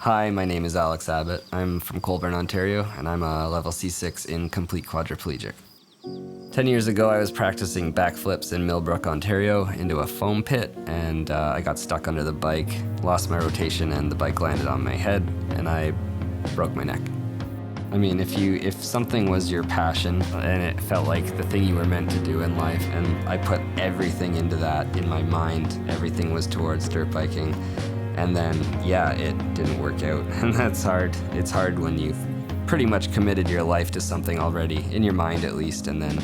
Hi, my name is Alex Abbott. I'm from Colborne, Ontario, and I'm a level C6 in complete quadriplegic. 10 years ago, I was practicing backflips in Millbrook, Ontario, into a foam pit, and I got stuck under the bike, lost my rotation, and the bike landed on my head, and I broke my neck. I mean, if something was your passion and it felt like the thing you were meant to do in life, and I put everything into that in my mind, everything was towards dirt biking, and then, yeah, it didn't work out, and that's hard. It's hard when you've pretty much committed your life to something already, in your mind at least, and then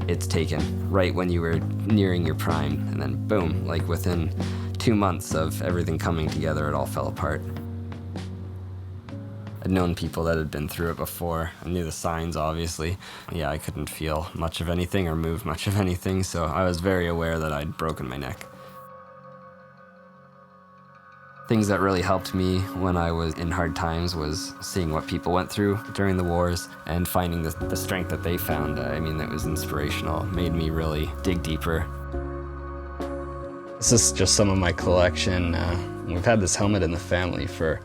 it's taken right when you were nearing your prime, and then boom, like within 2 months of everything coming together, it all fell apart. I'd known people that had been through it before. I knew the signs, obviously. Yeah, I couldn't feel much of anything or move much of anything, so I was very aware that I'd broken my neck. Things that really helped me when I was in hard times was seeing what people went through during the wars and finding the strength that they found. I mean, that was inspirational. It made me really dig deeper. This is just some of my collection. We've had this helmet in the family for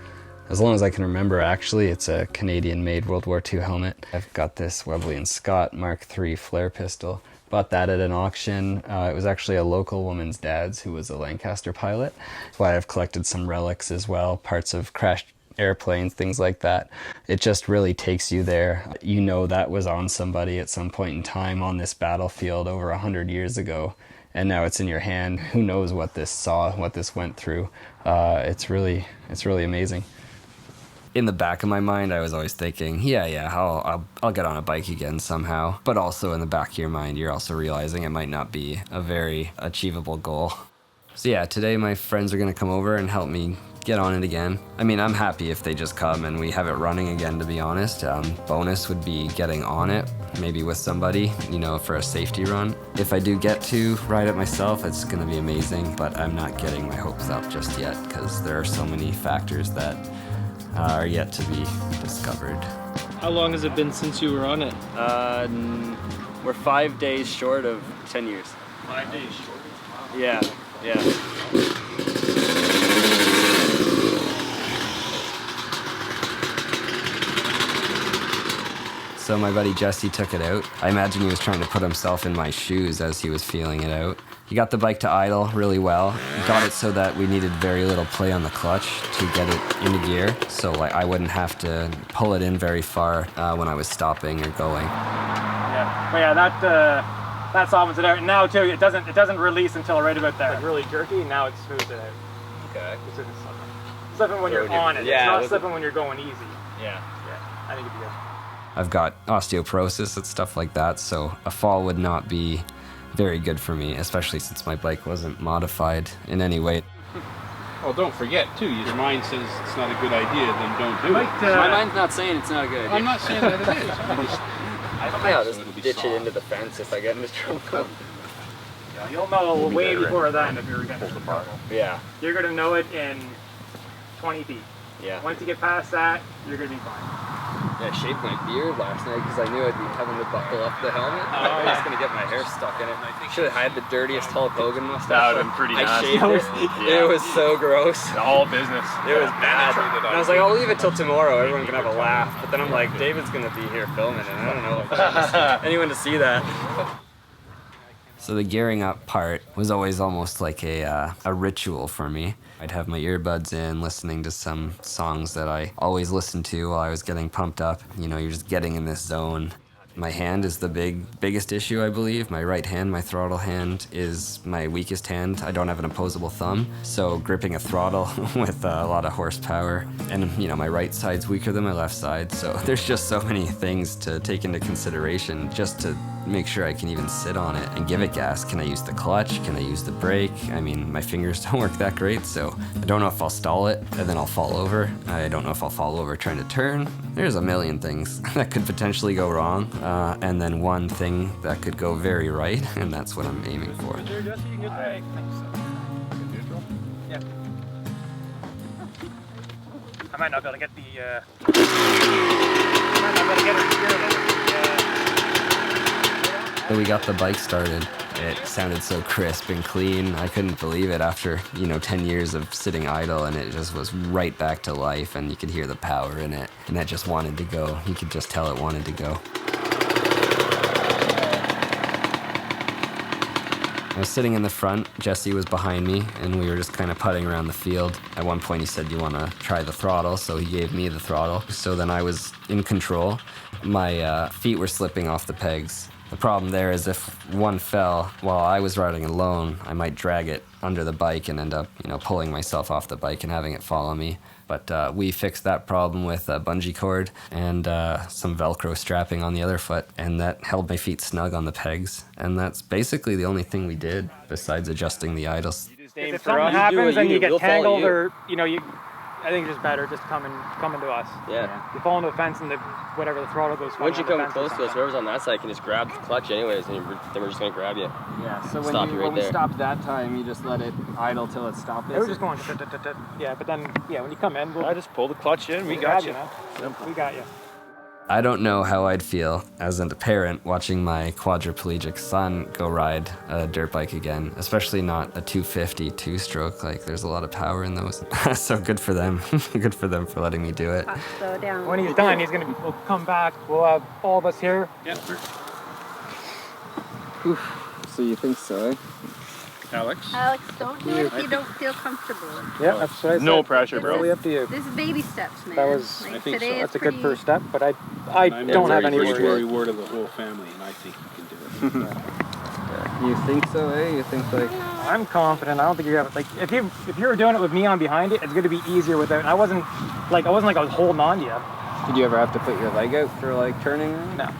as long as I can remember, actually. It's a Canadian-made World War II helmet. I've got this Webley & Scott Mark III flare pistol. Bought that at an auction. It was actually a local woman's dad's who was a Lancaster pilot. That's why I've collected some relics as well, parts of crashed airplanes, things like that. It just really takes you there. You know that was on somebody at some point in time on this battlefield over 100 years ago, and now it's in your hand. Who knows what this saw, what this went through. It's really amazing. In the back of my mind, I was always thinking, I'll get on a bike again somehow. But also in the back of your mind, you're also realizing it might not be a very achievable goal. So yeah, today my friends are gonna come over and help me get on it again. I mean, I'm happy if they just come and we have it running again, to be honest. Bonus would be getting on it, maybe with somebody, for a safety run. If I do get to ride it myself, it's gonna be amazing, but I'm not getting my hopes up just yet because there are so many factors that are yet to be discovered. How long has it been since you were on it? We're 5 days short of 10 years. 5 days short? Wow. Yeah. So my buddy Jesse took it out. I imagine he was trying to put himself in my shoes as he was feeling it out. He got the bike to idle really well. He got it so that we needed very little play on the clutch to get it into gear. So I wouldn't have to pull it in very far when I was stopping or going. Yeah, but yeah, that softens it out. And now too, it doesn't release until right about there. It's like really jerky, and now it smooths it out. Okay. It's slipping when you're on it. Yeah, it's not slipping when you're going easy. Yeah. I think it'd be good. I've got osteoporosis and stuff like that, so a fall would not be very good for me, especially since my bike wasn't modified in any way. Well, don't forget, too, your mind says it's not a good idea, then don't do it. My mind's not saying it's not a good idea. I'm not saying that it is. I'll just ditch it into the fence if I get into trouble. Yeah, you'll know way before then if you're going to trouble. Yeah. You're going to know it in 20 feet. Yeah. Once you get past that, you're going to be fine. Yeah, I shaved my beard last night because I knew I'd be having to buckle up the helmet. I was going to get my hair stuck in it. Should have had the dirtiest Hulk Hogan mustache. That would have been pretty nasty. I shaved it. It was so gross. All business. It was bad. And I was like, I'll leave it till tomorrow. Everyone can have a laugh. But then I'm like, David's going to be here filming it. I don't know if I want anyone to see that. So the gearing up part was always almost like a ritual for me. I'd have my earbuds in, listening to some songs that I always listened to while I was getting pumped up. You're just getting in this zone. My hand is the biggest issue, I believe. My right hand, my throttle hand, is my weakest hand. I don't have an opposable thumb, so gripping a throttle with a lot of horsepower. And, my right side's weaker than my left side, so there's just so many things to take into consideration just to make sure I can even sit on it and give it gas. Can I use the clutch? Can I use the brake? I mean, my fingers don't work that great, so I don't know if I'll stall it and then I'll fall over. I don't know if I'll fall over trying to turn. There's a million things that could potentially go wrong. And then one thing that could go very right, and that's what I'm aiming for. I think so. Yeah. I might not be able to get the. So we got the bike started. It sounded so crisp and clean. I couldn't believe it after, 10 years of sitting idle, and it just was right back to life, and you could hear the power in it, and that just wanted to go. You could just tell it wanted to go. I was sitting in the front, Jesse was behind me, and we were just kind of putting around the field. At one point he said, "You want to try the throttle?" So he gave me the throttle. So then I was in control. My feet were slipping off the pegs. The problem there is if one fell while I was riding alone, I might drag it under the bike and end up, pulling myself off the bike and having it follow me. But we fixed that problem with a bungee cord and some Velcro strapping on the other foot, and that held my feet snug on the pegs. And that's basically the only thing we did besides adjusting the idles. If something happens and you get tangled or, I think it's just better just coming to us. Yeah. You fall into a fence and whatever the throttle goes. Once you come close to us, whoever's on that side can just grab the clutch anyways, and then we're just gonna grab you. Yeah. So when we stopped that time, you just let it idle till it stopped. It was just going. Yeah, but then when you come in, I just pull the clutch in. We got you. We got you. I don't know how I'd feel as a parent watching my quadriplegic son go ride a dirt bike again, especially not a 250 two-stroke. Like, there's a lot of power in those. So good for them. Good for them for letting me do it. Slow down. When he's done, we'll come back. We'll have all of us here. Yeah. So you think so, eh? Alex? Alex, don't do it if you don't feel comfortable. Yeah, that's what I said. No pressure, bro. Really up to you. This is baby steps, man. That was. Like, I think today so. That's a is good pretty- first step, but I I'm don't have any pretty worries. word of the whole family, and I think you can do it. You think so, eh? You think like... I'm confident. I don't think you're gonna if you were doing it with me on behind it, it's gonna be easier without. I wasn't like I was holding on to you. Did you ever have to put your leg out for like turning? No.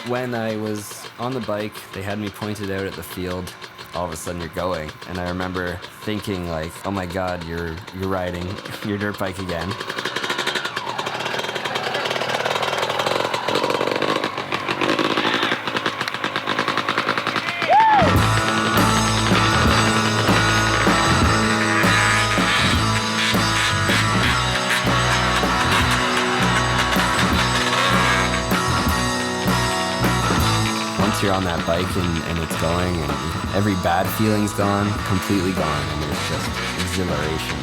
When I was on the bike, they had me pointed out at the field. All of a sudden you're going. And I remember thinking like, oh my God, you're riding your dirt bike again. You're on that bike and it's going, and every bad feeling's gone, completely gone, and there's just exhilaration.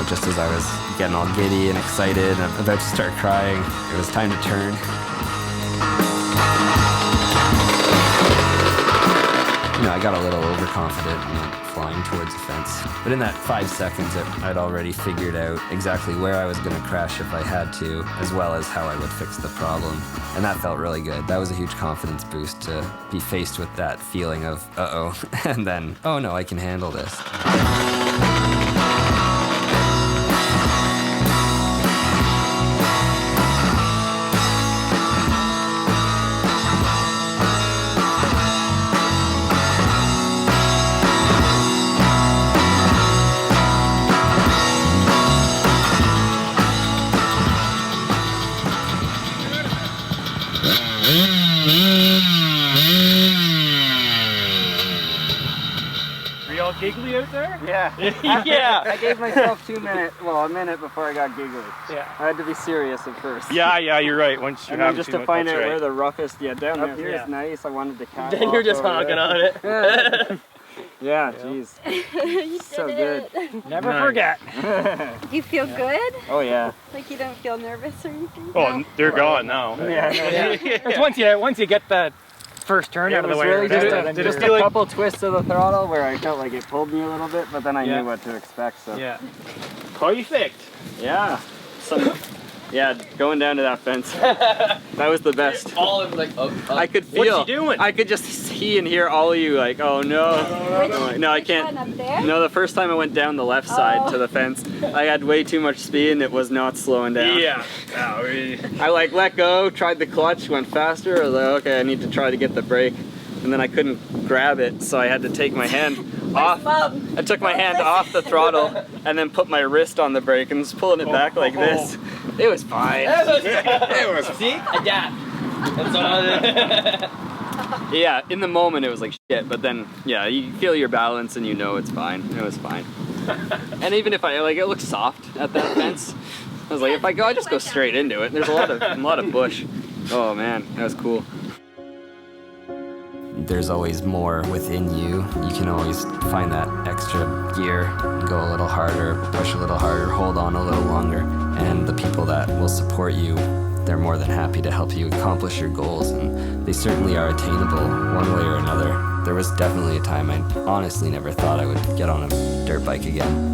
Just as I was getting all giddy and excited and about to start crying, it was time to turn. I got a little overconfident and went flying towards the fence. But in that 5 seconds, I'd already figured out exactly where I was going to crash if I had to, as well as how I would fix the problem. And that felt really good. That was a huge confidence boost to be faced with that feeling of, uh-oh, and then, oh no, I can handle this. Are y'all giggly out there? Yeah. Yeah. I gave myself a minute before I got giggly. Yeah. I had to be serious at first. Yeah, you're right. Once you And have then just too to much, find that's out right. where the roughest, down Up here here. is nice. I wanted to catch. Then you're just honking on it. Yeah, jeez. You So did good. it. Never forget. Do you feel good? Oh yeah. Like you don't feel nervous or anything? Oh, they're gone now. It's once you get that first turn out It of the was way. really just just a couple twists of the throttle where I felt like it pulled me a little bit, but then I knew what to expect. So Yeah. Perfect. yeah. Going down to that fence. That was the best. All of like, I could feel. What's he doing? I could just see and hear all of you like, oh no. No, I can't. One up there? No, the first time I went down the left side to the fence, I had way too much speed and it was not slowing down. Yeah. I let go, tried the clutch, went faster. I was like, okay, I need to try to get the brake. And then I couldn't grab it, so I had to take my hand off. I took my hand off the throttle and then put my wrist on the brake and was pulling it back like this. It was fine. It was. See? Adapt. That's all. Yeah, in the moment it was like shit, but then yeah, you feel your balance and you know it's fine. It was fine. And even if it looks soft at that fence. I was like, if I just go straight into it. There's a lot of bush. Oh man, that was cool. There's always more within you. You can always find that extra gear, go a little harder, push a little harder, hold on a little longer. And the people that will support you, they're more than happy to help you accomplish your goals, and they certainly are attainable one way or another. There was definitely a time I honestly never thought I would get on a dirt bike again.